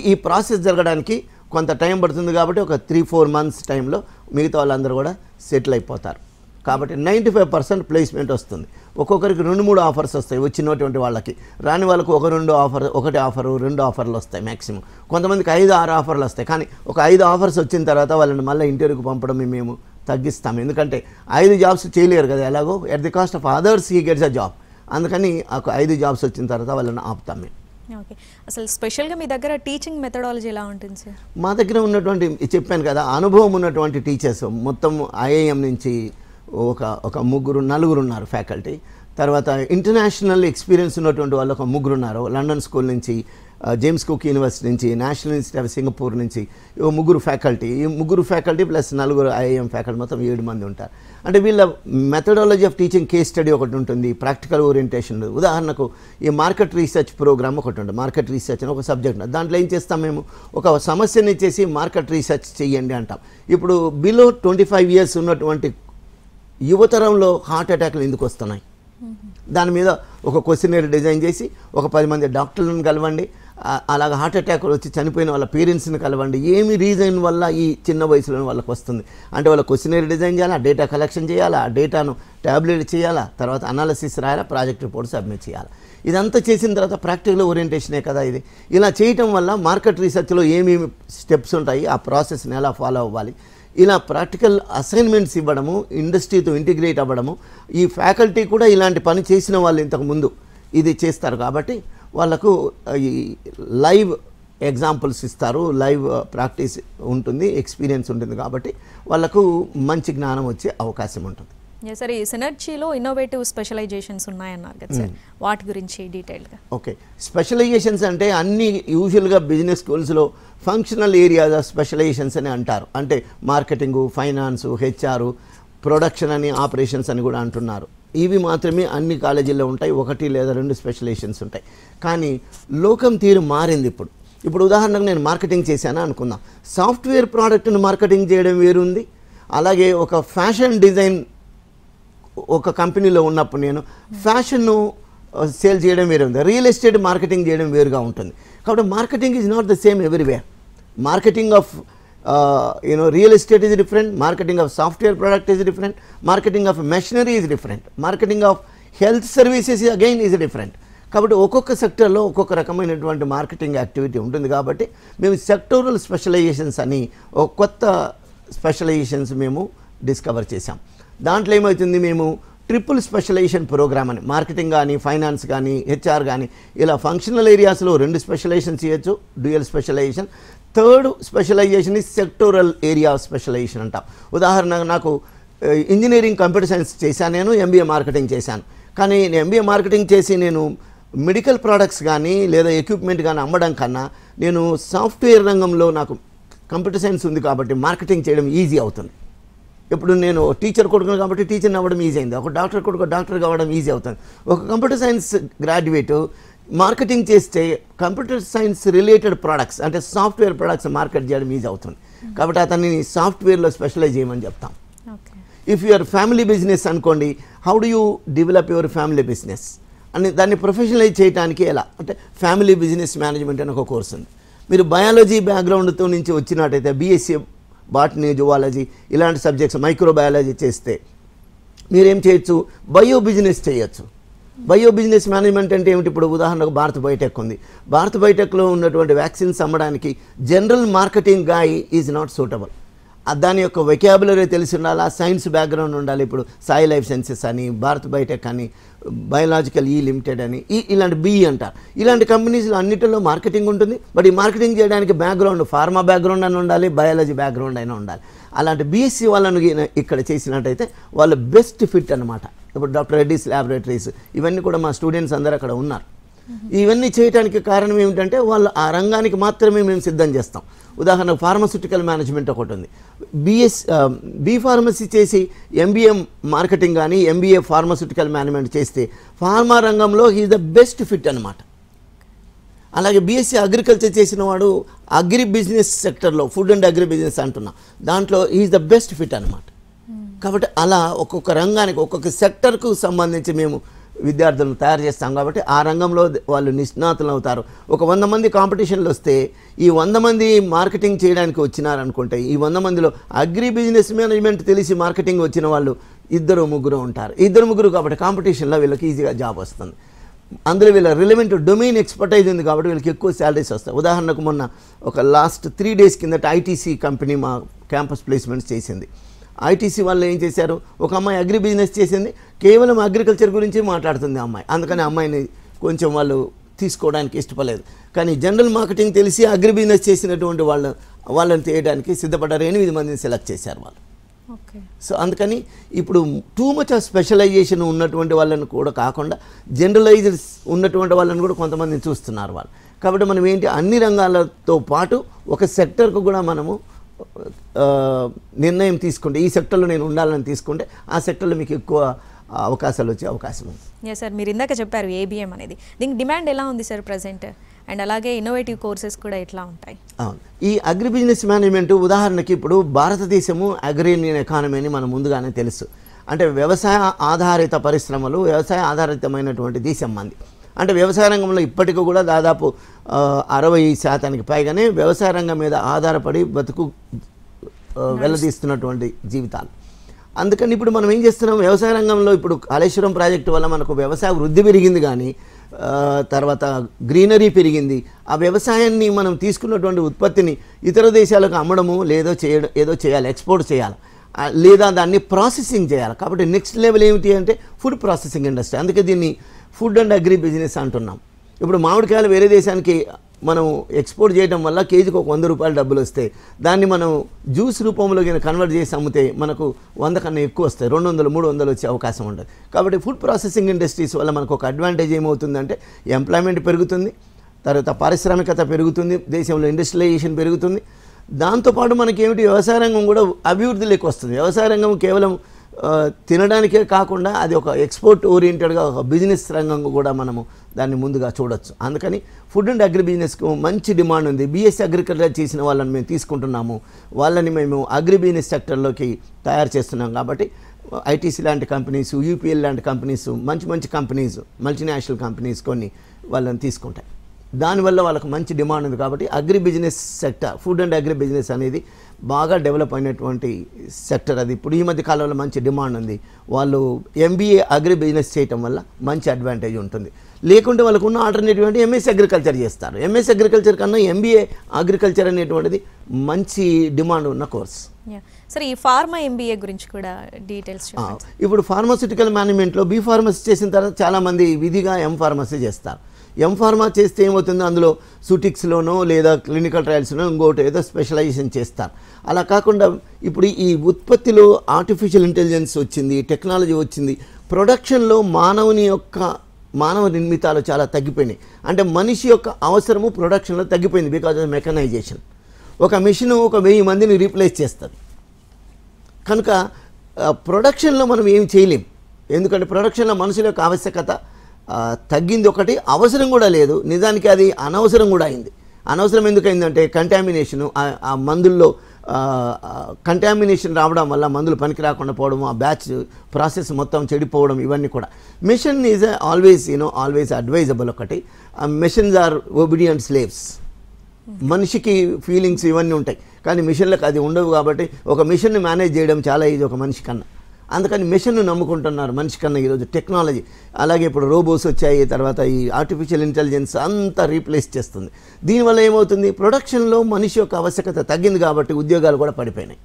ఈ ప్రాసెస్ జరగడానికి కొంత టైం పడుతుంది కాబట్టి ఒక 3-4 months టైంలో మిగతా వాళ్ళందరూ కూడా సెటిల్ అయిపోతారు. కాబట్టి 95% ప్లేస్మెంట్ వస్తుంది. ఒక్కొక్కరికి 2-3 ఆఫర్స్ వస్తాయి వచ్చినటువంటి వాళ్ళకి. రాని వాళ్ళకు 1 ఆఫరు 2 ఆఫర్లు వస్తాయి మ్యాక్సిమం. కొంతమందికి 5-6 ఆఫర్లు వస్తాయి. కానీ ఒక 5 ఆఫర్స్ వచ్చిన తర్వాత వాళ్ళని మళ్ళీ ఇంటర్వ్యూకి పంపడం మేము తగ్గిస్తాం. ఎందుకంటే 5 జాబ్స్ చేయలేరు కదా, ఎలాగో at the cost of others he gets a job. అందుకని ఒక 5 జాబ్స్ వచ్చిన తర్వాత వాళ్ళని ఆపుతాం మేము. ఓకే, అసలు స్పెషల్గా మీ దగ్గర టీచింగ్ మెథడాలజీ ఎలా ఉంటుంది సార్? మా దగ్గర ఉన్నటువంటి చెప్పాను కదా, అనుభవం ఉన్నటువంటి టీచర్స్ మొత్తం ఐఐఎం నుంచి ఒక 3-4 ఉన్నారు ఫ్యాకల్టీ. తర్వాత ఇంటర్నేషనల్ ఎక్స్పీరియన్స్ ఉన్నటువంటి వాళ్ళు ఒక 3 ఉన్నారు. లండన్ స్కూల్ నుంచి, జేమ్స్ కుక్ యూనివర్సిటీ నుంచి, నేషనల్ ఇన్స్టిట్యూట్ ఆఫ్ సింగపూర్ నుంచి 3 ఫ్యాకల్టీ. ఈ 3 ఫ్యాకల్టీ ప్లస్ 4 ఐఐఎం ఫ్యాకల్టీ, మొత్తం 7 మంది ఉంటారు. అంటే వీళ్ళ methodology of teaching case study ఒకటి ఉంటుంది, ప్రాక్టికల్ ఓరియంటేషన్. ఉదాహరణకు ఈ మార్కెట్ రీసెర్చ్ ప్రోగ్రామ్ ఒకటి ఉంటుంది. మార్కెట్ రీసెర్చ్ అని ఒక సబ్జెక్ట్ ఉంటుంది. దాంట్లో ఏం చేస్తాం మేము, ఒక సమస్యని ఇచ్చేసి మార్కెట్ రీసెర్చ్ చేయండి అంటాం. ఇప్పుడు బిలో 25 years ఉన్నటువంటి యువతరంలో హార్ట్ అటాక్లు ఎందుకు వస్తున్నాయి, దాని మీద ఒక క్వశ్చనరీ డిజైన్ చేసి ఒక 10 మంది డాక్టర్లను కలవండి, అలాగ హార్ట్ అటాక్ వచ్చి చనిపోయిన వాళ్ళ పేరెంట్స్ని కలవండి, ఏమి రీజన్ వల్ల ఈ చిన్న వయసులో వాళ్ళకి వస్తుంది అంటే వాళ్ళ క్వశ్చనరీ డిజైన్ చేయాలా, డేటా కలెక్షన్ చేయాలా, ఆ డేటాను ట్యాబ్లెట్ చేయాలా, తర్వాత అనాలిసిస్ రాయాలా, ప్రాజెక్ట్ రిపోర్ట్ సబ్మిట్ చేయాలి. ఇదంతా చేసిన తర్వాత ప్రాక్టికల్ ఓరియంటేషనే కదా ఇది. ఇలా చేయటం వల్ల మార్కెట్ రీసెర్చ్లో ఏమేమి స్టెప్స్ ఉంటాయి, ఆ ప్రాసెస్ని ఎలా ఫాలో అవ్వాలి, ఇలా ప్రాక్టికల్ అసైన్మెంట్స్ ఇవ్వడము, ఇండస్ట్రీతో ఇంటిగ్రేట్ అవ్వడము. ఈ ఫ్యాకల్టీ కూడా ఇలాంటి పని చేసిన వాళ్ళు ఇంతకుముందు ఇది చేస్తారు కాబట్టి వాళ్ళకు ఈ లైవ్ ఎగ్జాంపుల్స్ ఇస్తారు, లైవ్ ప్రాక్టీస్ ఉంటుంది, ఎక్స్పీరియన్స్ ఉంటుంది కాబట్టి వాళ్ళకు మంచి జ్ఞానం వచ్చే అవకాశం ఉంటుంది. సార్, ఈ సినర్జీలో ఇన్నోవేటివ్ స్పెషలైజేషన్స్ ఉన్నాయన్నారు కదా సార్, వాటి గురించి డీటెయిల్గా. ఓకే, స్పెషలైజేషన్స్ అంటే అన్ని యూజువల్గా బిజినెస్ స్కూల్స్లో ఫంక్షనల్ ఏరియాస్ ఆఫ్ స్పెషలైజేషన్స్ అని అంటారు. అంటే మార్కెటింగు, ఫైనాన్సు, హెచ్ఆర్, ప్రొడక్షన్ అని, ఆపరేషన్స్ అని కూడా అంటున్నారు. ఇవి మాత్రమే అన్ని కాలేజీల్లో ఉంటాయి. 1 లేదా 2 స్పెషలైజేషన్స్ ఉంటాయి. కానీ లోకం తీరు మారింది ఇప్పుడు ఉదాహరణకు నేను మార్కెటింగ్ చేశాను అనుకుందాం. సాఫ్ట్వేర్ ప్రోడక్ట్ను మార్కెటింగ్ చేయడం వేరుంది, అలాగే ఒక ఫ్యాషన్ డిజైన్ ఒక కంపెనీలో ఉన్నప్పుడు నేను ఫ్యాషన్ను సేల్ చేయడం వేరే ఉంది, రియల్ ఎస్టేట్ మార్కెటింగ్ చేయడం వేరుగా ఉంటుంది. కాబట్టి marketing is not the same everywhere. Marketing of real estate is different, marketing of software product is different, marketing of machinery is different, marketing of health services again is different. కాబట్టి ఒక్కొక్క సెక్టర్లో ఒక్కొక్క రకమైనటువంటి marketing activity ఉంటుంది. కాబట్టి మేము sectoral specialisations అని ఒక కొత్త స్పెషలైజేషన్స్ మేము డిస్కవర్ చేశాం. దాంట్లో ఏమవుతుంది, మేము ట్రిపుల్ స్పెషలైజేషన్ ప్రోగ్రామ్ అని, మార్కెటింగ్ కానీ, ఫైనాన్స్ కానీ, హెచ్ఆర్ కానీ, ఇలా ఫంక్షనల్ ఏరియాస్లో 2 స్పెషలైజేషన్ చేయొచ్చు, డ్యూయల్ స్పెషలైజేషన్. 3rd స్పెషలైజేషన్ ఈ సెక్టోరల్ ఏరియా స్పెషలైజేషన్ అంటాం. ఉదాహరణకు నాకు ఇంజనీరింగ్ కంప్యూటర్ సైన్స్ చేశాను, నేను ఎంబీఏ మార్కెటింగ్ చేశాను. కానీ నేను ఎంబీఏ మార్కెటింగ్ చేసి నేను మెడికల్ ప్రోడక్ట్స్ కానీ లేదా ఎక్విప్మెంట్ కానీ అమ్మడం కన్నా నేను సాఫ్ట్వేర్ రంగంలో నాకు కంప్యూటర్ సైన్స్ ఉంది కాబట్టి మార్కెటింగ్ చేయడం ఈజీ అవుతుంది. ఇప్పుడు నేను టీచర్ కొడుకును కాబట్టి టీచర్ని అవ్వడం ఈజీ అయింది, ఒక డాక్టర్ కొడుకు డాక్టర్ కావడం ఈజీ అవుతుంది. ఒక కంప్యూటర్ సైన్స్ గ్రాడ్యుయేట్ మార్కెటింగ్ చేస్తే కంప్యూటర్ సైన్స్ రిలేటెడ్ ప్రోడక్ట్స్ అంటే సాఫ్ట్వేర్ ప్రోడక్ట్స్ మార్కెట్ చేయడం ఈజీ అవుతుంది. కాబట్టి అతన్ని సాఫ్ట్వేర్లో స్పెషలైజ్ చేయమని చెప్తాం. ఇఫ్ యువర్ ఫ్యామిలీ బిజినెస్ అనుకోండి, how do you develop your family business అని దాన్ని ప్రొఫెషనలైజ్ చేయడానికి ఎలా అంటే ఫ్యామిలీ బిజినెస్ మేనేజ్మెంట్ అని ఒక కోర్స్ ఉంది. మీరు బయాలజీ బ్యాక్గ్రౌండ్తో నుంచి వచ్చినట్టయితే బీఎస్సీ బాటనీ, జువాలజీ ఇలాంటి సబ్జెక్ట్స్, మైక్రోబయాలజీ చేస్తే మీరేం చేయొచ్చు, బయో బిజినెస్ చేయొచ్చు. బయో బిజినెస్ మేనేజ్మెంట్ అంటే ఏమిటి, ఇప్పుడు ఉదాహరణకు భారత్ బయోటెక్ ఉంది. భారత్ బయోటెక్లో ఉన్నటువంటి వ్యాక్సిన్స్ అమ్మడానికి general marketing guy is not suitable. దాని యొక్క వెకాబులరీ తెలిసి ఉండాలి, సైన్స్ బ్యాక్గ్రౌండ్ ఉండాలి. ఇప్పుడు సాయి లైఫ్ సైన్సెస్ అని, భారత్ బయోటెక్ అని, బయోలాజికల్ ఈ లిమిటెడ్ అని, ఇలాంటి బిఈ అంటారు. ఇలాంటి కంపెనీస్లో అన్నిటిలో మార్కెటింగ్ ఉంటుంది. బట్ ఈ మార్కెటింగ్ చేయడానికి బ్యాక్గ్రౌండ్ ఫార్మా బ్యాక్గ్రౌండ్ అని ఉండాలి, బయాలజీ బ్యాక్గ్రౌండ్ అయినా ఉండాలి. అలాంటి బీఎస్సీ వాళ్ళను ఇక్కడ చేసినట్టయితే వాళ్ళు బెస్ట్ ఫిట్ అనమాట. ఇప్పుడు డాక్టర్ రెడ్డిస్ ల్యాబొరేటరీస్ ఇవన్నీ కూడా మా స్టూడెంట్స్ అందరూ అక్కడ ఉన్నారు. ఇవన్నీ చేయడానికి కారణం ఏమిటంటే వాళ్ళు ఆ రంగానికి మాత్రమే మేము సిద్ధం చేస్తాం. ఉదాహరణకు ఫార్మస్యూటికల్ మేనేజ్మెంట్ ఒకటి ఉంది. బీ ఫార్మసీ చేసి ఎంబీఏ మార్కెటింగ్ కానీ ఎంబీఏ ఫార్మస్యూటికల్ మేనేజ్మెంట్ చేస్తే ఫార్మా రంగంలో హీఈస్ ద బెస్ట్ ఫిట్ అనమాట. అలాగే బీఎస్సీ అగ్రికల్చర్ చేసిన వాడు అగ్రి బిజినెస్ సెక్టర్లో, ఫుడ్ అండ్ అగ్రి బిజినెస్ అంటున్నా, దాంట్లో ఈజ్ ద బెస్ట్ ఫిట్ అనమాట. కాబట్టి అలా ఒక్కొక్క రంగానికి ఒక్కొక్క సెక్టర్కు సంబంధించి మేము విద్యార్థులను తయారు చేస్తాం. కాబట్టి ఆ రంగంలో వాళ్ళు నిష్ణాతులు అవుతారు. ఒక 100 మంది కాంపిటీషన్లు వస్తే ఈ 100 మంది మార్కెటింగ్ చేయడానికి వచ్చినారనుకుంటే ఈ 100 మందిలో అగ్రి బిజినెస్ మేనేజ్మెంట్ తెలిసి మార్కెటింగ్ వచ్చిన వాళ్ళు 2-3 ఉంటారు. 2-3 కాబట్టి కాంపిటీషన్లో వీళ్ళకి ఈజీగా జాబ్ వస్తుంది. అందులో వీళ్ళ రిలవెంట్ డొమైన్ ఎక్స్పర్టైజ్ ఉంది కాబట్టి వీళ్ళకి ఎక్కువ శాలరీస్ వస్తాయి. ఉదాహరణకు మొన్న ఒక లాస్ట్ 3 days కిందట ఐటీసీ కంపెనీ మా క్యాంపస్ ప్లేస్మెంట్స్ చేసింది. ఐటీసీ వాళ్ళు ఏం చేశారు, ఒక అమ్మాయి అగ్రి బిజినెస్ చేసింది, కేవలం అగ్రికల్చర్ గురించి మాట్లాడుతుంది అమ్మాయి. అందుకని అమ్మాయిని కొంచెం వాళ్ళు తీసుకోవడానికి ఇష్టపడలేదు. కానీ జనరల్ మార్కెటింగ్ తెలిసి అగ్రి బిజినెస్ చేసినటువంటి వాళ్ళని చేయడానికి సిద్ధపడ్డారు. 8 మందిని సెలెక్ట్ చేశారు వాళ్ళు. సో అందుకని ఇప్పుడు టూ మచ్ ఆఫ్ స్పెషలైజేషన్ ఉన్నటువంటి వాళ్ళని కూడా కాకుండా జనరలైజర్స్ ఉన్నటువంటి వాళ్ళని కూడా కొంతమందిని చూస్తున్నారు వాళ్ళు. కాబట్టి మనం ఏంటి, అన్ని రంగాలతో పాటు ఒక సెక్టర్కు కూడా మనము నిర్ణయం తీసుకుంటే, ఈ సెక్టర్లో నేను ఉండాలని తీసుకుంటే ఆ సెక్టర్లో మీకు ఎక్కువ అవకాశాలు వచ్చే అవకాశం ఉంది. సార్, మీరు ఇందాక చెప్పారు ఏబిఎం అనేది, దీనికి డిమాండ్ ఎలా ఉంది సార్ ప్రజెంట్? అండ్ అలాగే ఇన్నోవేటివ్ కోర్సెస్ కూడా ఎట్లా ఉంటాయి? అవును, ఈ అగ్రి బిజినెస్ మేనేజ్మెంట్ ఉదాహరణకి ఇప్పుడు భారతదేశము అగ్రేరియన్ ఎకానమీ అని మనం ముందుగానే తెలుసు. అంటే వ్యవసాయ ఆధారిత పరిశ్రమలు, వ్యవసాయ ఆధారితమైనటువంటి దేశం మంది. అంటే వ్యవసాయ రంగంలో ఇప్పటికీ కూడా దాదాపు 60% పైగానే వ్యవసాయ రంగం మీద ఆధారపడి బతుకు వెల్లదీస్తున్నటువంటి జీవితాలు. అందుకని ఇప్పుడు మనం ఏం చేస్తున్నాం, వ్యవసాయ రంగంలో ఇప్పుడు కాళేశ్వరం ప్రాజెక్టు వల్ల మనకు వ్యవసాయ వృద్ధి పెరిగింది, కానీ తర్వాత గ్రీనరీ పెరిగింది. ఆ వ్యవసాయాన్ని మనం తీసుకున్నటువంటి ఉత్పత్తిని ఇతర దేశాలకు అమ్మడము ఏదో చేయాలి, ఎక్స్పోర్ట్ చేయాలి, లేదా దాన్ని ప్రాసెసింగ్ చేయాలి. కాబట్టి నెక్స్ట్ లెవెల్ ఏమిటి అంటే ఫుడ్ ప్రాసెసింగ్ ఇండస్ట్రీ. అందుకే దీన్ని ఫుడ్ అండ్ అగ్రి బిజినెస్ అంటున్నాం. ఇప్పుడు మామిడికాయలు వేరే దేశానికి మనం ఎక్స్పోర్ట్ చేయడం వల్ల కేజీకి ఒక 100 రూపాయలు డబ్బులు వస్తాయి. దాన్ని మనం జ్యూస్ రూపంలో కన్వర్ట్ చేసి అమ్మితే మనకు 100 కన్నా ఎక్కువ వస్తాయి, 200-300 వచ్చే అవకాశం ఉంటుంది. కాబట్టి ఫుడ్ ప్రాసెసింగ్ ఇండస్ట్రీస్ వల్ల మనకు ఒక అడ్వాంటేజ్ ఏమవుతుందంటే ఎంప్లాయ్మెంట్ పెరుగుతుంది, తర్వాత పారిశ్రామికత పెరుగుతుంది, దేశంలో ఇండస్ట్రియలైజేషన్ పెరుగుతుంది. దాంతోపాటు మనకేమిటి, వ్యవసాయ రంగం కూడా అభివృద్ధిలోకి వస్తుంది. వ్యవసాయ రంగం కేవలం తినడానికే కాకుండా అది ఒక ఎక్స్పోర్ట్ ఓరియంటెడ్గా ఒక బిజినెస్ రంగం కూడా మనము దాన్ని ముందుగా చూడొచ్చు. అందుకని ఫుడ్ అండ్ అగ్రి బిజినెస్కు మంచి డిమాండ్ ఉంది. బీఎస్సీ అగ్రికల్చర్ చేసిన వాళ్ళని మేము తీసుకుంటున్నాము, వాళ్ళని మేము అగ్రి బిజినెస్ సెక్టర్లోకి తయారు చేస్తున్నాం. కాబట్టి ఐటీసీ లాంటి కంపెనీస్, యూపీఎల్ లాంటి కంపెనీస్, మంచి కంపెనీస్, మల్టీనేషనల్ కంపెనీస్ కొన్ని వాళ్ళని తీసుకుంటాయి. దానివల్ల వాళ్ళకు మంచి డిమాండ్ ఉంది. కాబట్టి agri business sector, food and agri business అనేది బాగా డెవలప్ అయినటువంటి సెక్టర్. అది ఇప్పుడు ఈ మధ్య కాలంలో మంచి డిమాండ్ ఉంది. వాళ్ళు ఎంబీఏ అగ్రి బిజినెస్ చేయటం వల్ల మంచి అడ్వాంటేజ్ ఉంటుంది. లేకుంటే వాళ్ళకు ఉన్న ఆల్టర్నేటివ్ అంటే ఎంఎస్సీ అగ్రికల్చర్ చేస్తారు. ఎంఎస్సీ అగ్రికల్చర్ కన్నా ఎంబీఏ అగ్రికల్చర్ అనేటువంటిది మంచి డిమాండ్ ఉన్న కోర్స్. సరే, ఈ ఫార్మా ఎంబీఏ గురించి కూడా డీటెయిల్స్. ఇప్పుడు ఫార్మాస్యూటికల్ మేనేజ్మెంట్లో బీ ఫార్మసీ చేసిన తర్వాత చాలామంది విధిగా ఎం ఫార్మసీ చేస్తారు. ఎం ఫార్మా చేస్తే ఏమవుతుందో అందులో సూటిక్స్లోనో లేదా క్లినికల్ ట్రయల్స్లో ఇంకోటి ఏదో స్పెషలైజేషన్ చేస్తారు. అలా కాకుండా ఇప్పుడు ఈ ఉత్పత్తిలో ఆర్టిఫిషియల్ ఇంటెలిజెన్స్ వచ్చింది, టెక్నాలజీ వచ్చింది. ప్రొడక్షన్లో మానవ నిర్మితాలు చాలా తగ్గిపోయినాయి. అంటే మనిషి యొక్క అవసరము ప్రొడక్షన్లో తగ్గిపోయింది బికాజ్ ఆఫ్ మెకనైజేషన్. ఒక మెషిన్ ఒక 1000 మందిని రీప్లేస్ చేస్తుంది. కనుక ప్రొడక్షన్లో మనం ఏం చేయలేం. ఎందుకంటే ప్రొడక్షన్లో మనుషుల యొక్క ఆవశ్యకత తగ్గింది, ఒకటి అవసరం కూడా లేదు. నిజానికి అది అనవసరం కూడా అయింది. అనవసరం ఎందుకైందంటే కంటామినేషను, ఆ మందుల్లో కంటామినేషన్ రావడం వల్ల మందులు పనికి రాకుండా పోవడం, ఆ బ్యాచ్ ప్రాసెస్ మొత్తం చెడిపోవడం, ఇవన్నీ కూడా. Machine is always advisable. ఒకటి, మెషిన్స్ ఆర్ ఒబీడియంట్ స్లేవ్స్. మనిషికి ఫీలింగ్స్ ఇవన్నీ ఉంటాయి, కానీ మిషన్లకు అది ఉండవు. కాబట్టి ఒక మిషన్ని మేనేజ్ చేయడం చాలా ఈజీ ఒక మనిషి కన్నా. అందుకని మిషన్ను నమ్ముకుంటున్నారు మనిషి కన్నా ఈరోజు టెక్నాలజీ. అలాగే ఇప్పుడు రోబోట్స్ వచ్చాయి, తర్వాత ఈ ఆర్టిఫిషియల్ ఇంటెలిజెన్స్ అంతా రీప్లేస్ చేస్తుంది. దీనివల్ల ఏమవుతుంది, ప్రొడక్షన్లో మనిషి యొక్క ఆవశ్యకత తగ్గింది కాబట్టి ఉద్యోగాలు కూడా పడిపోయినాయి.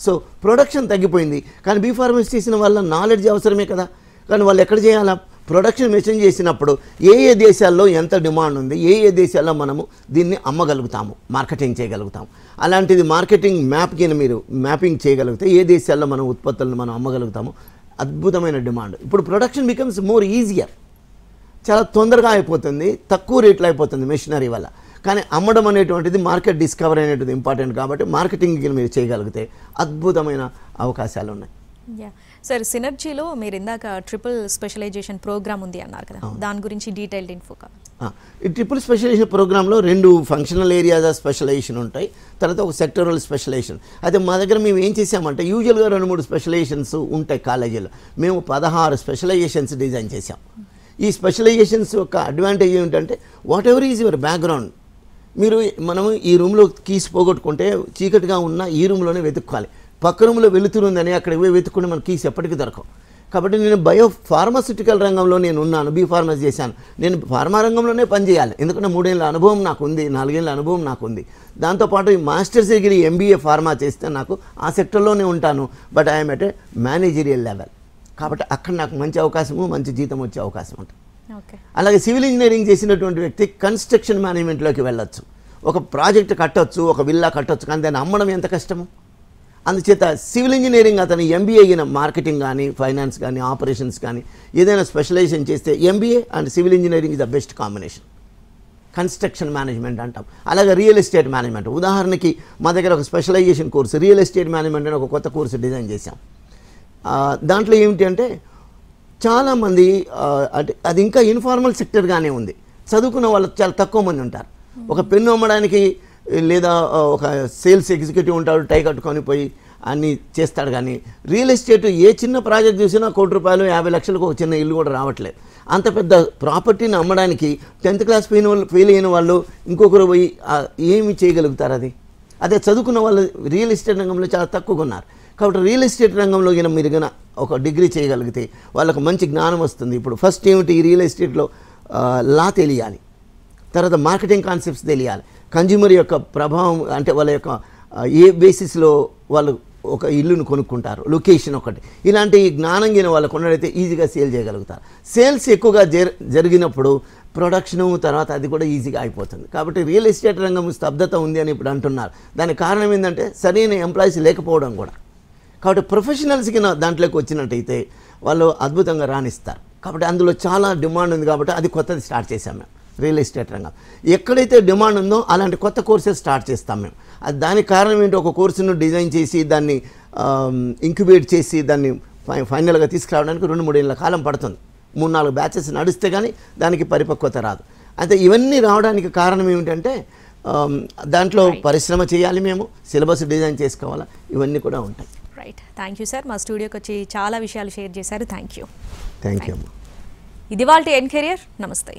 సో ప్రొడక్షన్ తగ్గిపోయింది. కానీ బీ ఫార్మసీ చేసిన వాళ్ళ నాలెడ్జ్ అవసరమే కదా. కానీ వాళ్ళు ఎక్కడ చేయాలా, ప్రొడక్షన్ మెషిన్ చేసినప్పుడు ఏ దేశాల్లో ఎంత డిమాండ్ ఉంది, ఏ దేశాల్లో మనము దీన్ని అమ్మగలుగుతాము, మార్కెటింగ్ చేయగలుగుతాము. అలాంటిది మార్కెటింగ్ మీరు మ్యాపింగ్ చేయగలిగితే ఏ దేశాల్లో మనం ఉత్పత్తులను మనం అమ్మగలుగుతాము, అద్భుతమైన డిమాండ్. ఇప్పుడు ప్రొడక్షన్ బికమ్స్ మోర్ ఈజియర్. చాలా తొందరగా అయిపోతుంది, తక్కువ రేట్లో అయిపోతుంది మెషినరీ వల్ల. కానీ అమ్మడం అనేటువంటిది మార్కెట్ డిస్కవరీ అనేటువంటిది ఇంపార్టెంట్ కాబట్టి మార్కెటింగ్ మీరు చేయగలిగితే అద్భుతమైన అవకాశాలు ఉన్నాయి. సార్, సినర్జీలో మీరు ఇందాక ట్రిపుల్ స్పెషలైజేషన్ ప్రోగ్రామ్ ఉంది అన్నారు కదా, దాని గురించి డీటెయిల్డ్ ఇన్ఫో కావాలి. ఈ ట్రిపుల్ స్పెషలైజేషన్ ప్రోగ్రాంలో 2 ఫంక్షనల్ ఏరియాస్ ఆఫ్ స్పెషలైజేషన్ ఉంటాయి, తర్వాత ఒక సెక్టరల్ స్పెషలైజేషన్. అయితే మా దగ్గర మేము ఏం చేసామంటే యూజువల్గా 2-3 స్పెషలైజేషన్స్ ఉంటాయి కాలేజీలో, మేము 16 స్పెషలైజేషన్స్ డిజైన్ చేసాం. ఈ స్పెషలైజేషన్స్ యొక్క అడ్వాంటేజ్ ఏమిటంటే what ever is your background, మనము ఈ రూమ్లో కీస్ పోగొట్టుకుంటే చీకటిగా ఉన్న ఈ రూమ్లోనే వెతుక్కోవాలి, పక్క రూమ్లో వెలుతురుందని అక్కడికి పోయి వెతుక్కుంటే మన కీస్ ఎప్పటికీ దొరకవు. కాబట్టి నేను ఫార్మాసిటికల్ రంగంలో నేను ఉన్నాను, ఫార్మసీ చేశాను, నేను ఫార్మా రంగంలోనే పనిచేయాలి, ఎందుకంటే 3 ఏళ్ళ అనుభవం నాకు ఉంది, 4 ఏళ్ళ అనుభవం నాకు ఉంది. దాంతోపాటు ఈ మాస్టర్స్ డిగ్రీ MBA ఫార్మా చేస్తే నాకు ఆ సెక్టర్లోనే ఉంటాను, but I'm at a managerial level. కాబట్టి అక్కడ నాకు మంచి అవకాశము, మంచి జీతం వచ్చే అవకాశం ఉంటుంది. అలాగే సివిల్ ఇంజనీరింగ్ చేసినటువంటి వ్యక్తి కన్స్ట్రక్షన్ మేనేజ్మెంట్లోకి వెళ్ళొచ్చు, ఒక ప్రాజెక్ట్ కట్టొచ్చు, ఒక విల్లా కట్టొచ్చు, కానీ దాన్ని అమ్మడం ఎంత కష్టము. అందుచేత సివిల్ ఇంజనీరింగ్ అతను MBA అయిన మార్కెటింగ్ కానీ, ఫైనాన్స్ కానీ, ఆపరేషన్స్ కానీ ఏదైనా స్పెషలైజేషన్ చేస్తే MBA and civil engineering is the best combination. Construction management అంటాం. అలాగే రియల్ ఎస్టేట్ మేనేజ్మెంట్, ఉదాహరణకి మా దగ్గర ఒక specialisation course real estate management అని ఒక కొత్త కోర్సు డిజైన్ చేశాం. దాంట్లో ఏమిటి అంటే చాలామంది అంటే అది ఇంకా ఇన్ఫార్మల్ సెక్టర్గానే ఉంది, చదువుకున్న వాళ్ళు చాలా తక్కువ మంది ఉంటారు. ఒక పెన్ను అమ్మడానికి లేదా ఒక సేల్స్ ఎగ్జిక్యూటివ్ ఉంటాడు, టై కట్టుకొని పోయి అన్నీ చేస్తాడు. కానీ రియల్ ఎస్టేట్ ఏ చిన్న ప్రాజెక్ట్ చూసినా ₹1 కోటి 50 లక్షలకు ఒక చిన్న ఇల్లు కూడా రావట్లేదు. అంత పెద్ద ప్రాపర్టీని అమ్మడానికి 10th క్లాస్ ఫెయిల్ అయిన వాళ్ళు ఇంకొకరు పోయి ఏమి చేయగలుగుతారు? అదే చదువుకున్న వాళ్ళు రియల్ ఎస్టేట్ రంగంలో చాలా తక్కువగా ఉన్నారు. కాబట్టి రియల్ ఎస్టేట్ రంగంలో మీరు ఒక డిగ్రీ చేయగలిగితే వాళ్ళకు మంచి జ్ఞానం వస్తుంది. ఇప్పుడు ఫస్ట్ ఏమిటి, ఈ రియల్ ఎస్టేట్లో లా తెలియాలి, తర్వాత మార్కెటింగ్ కాన్సెప్ట్స్ తెలియాలి, కన్జ్యూమర్ యొక్క ప్రభావం అంటే వాళ్ళ యొక్క ఏ బేసిస్లో వాళ్ళు ఒక ఇల్లును కొనుక్కుంటారు, లొకేషన్ ఒకటి, ఇలాంటి జ్ఞానం గిన వాళ్ళకు ఉన్నట్టయితే ఈజీగా సేల్ చేయగలుగుతారు. సేల్స్ ఎక్కువగా జరిగినప్పుడు ప్రొడక్షను తర్వాత అది కూడా ఈజీగా అయిపోతుంది. కాబట్టి రియల్ ఎస్టేట్ రంగం స్తబ్దత ఉంది అని ఇప్పుడు అంటున్నారు. దానికి కారణం ఏంటంటే సరైన ఎంప్లాయీస్ లేకపోవడం కూడా. కాబట్టి ప్రొఫెషనల్స్కి దాంట్లోకి వచ్చినట్టయితే వాళ్ళు అద్భుతంగా రాణిస్తారు. కాబట్టి అందులో చాలా డిమాండ్ ఉంది కాబట్టి అది కొత్తది స్టార్ట్ చేశాం మేము. రియల్ ఎస్టేట్ రంగం ఎక్కడైతే డిమాండ్ ఉందో అలాంటి కొత్త కోర్సెస్ స్టార్ట్ చేస్తాం మేము. అది దానికి కారణం ఏంటో ఒక కోర్సును డిజైన్ చేసి దాన్ని ఇంక్యుబేట్ చేసి దాన్ని ఫైనల్గా తీసుకురావడానికి 2-3 ఏళ్ళ కాలం పడుతుంది. 3-4 బ్యాచెస్ నడిస్తే కానీ దానికి పరిపక్వత రాదు. అయితే ఇవన్నీ రావడానికి కారణం ఏమిటంటే దాంట్లో పరిశ్రమ చేయాలి, మేము సిలబస్ డిజైన్ చేసుకోవాలా, ఇవన్నీ కూడా ఉంటాయి. Right, thank you sir. మా స్టూడియోకి వచ్చి చాలా విషయాలు షేర్ చేశారు. Thank you. Thank you. ఇది వాళ్ళ ఎన్ కెరియర్. నమస్తే.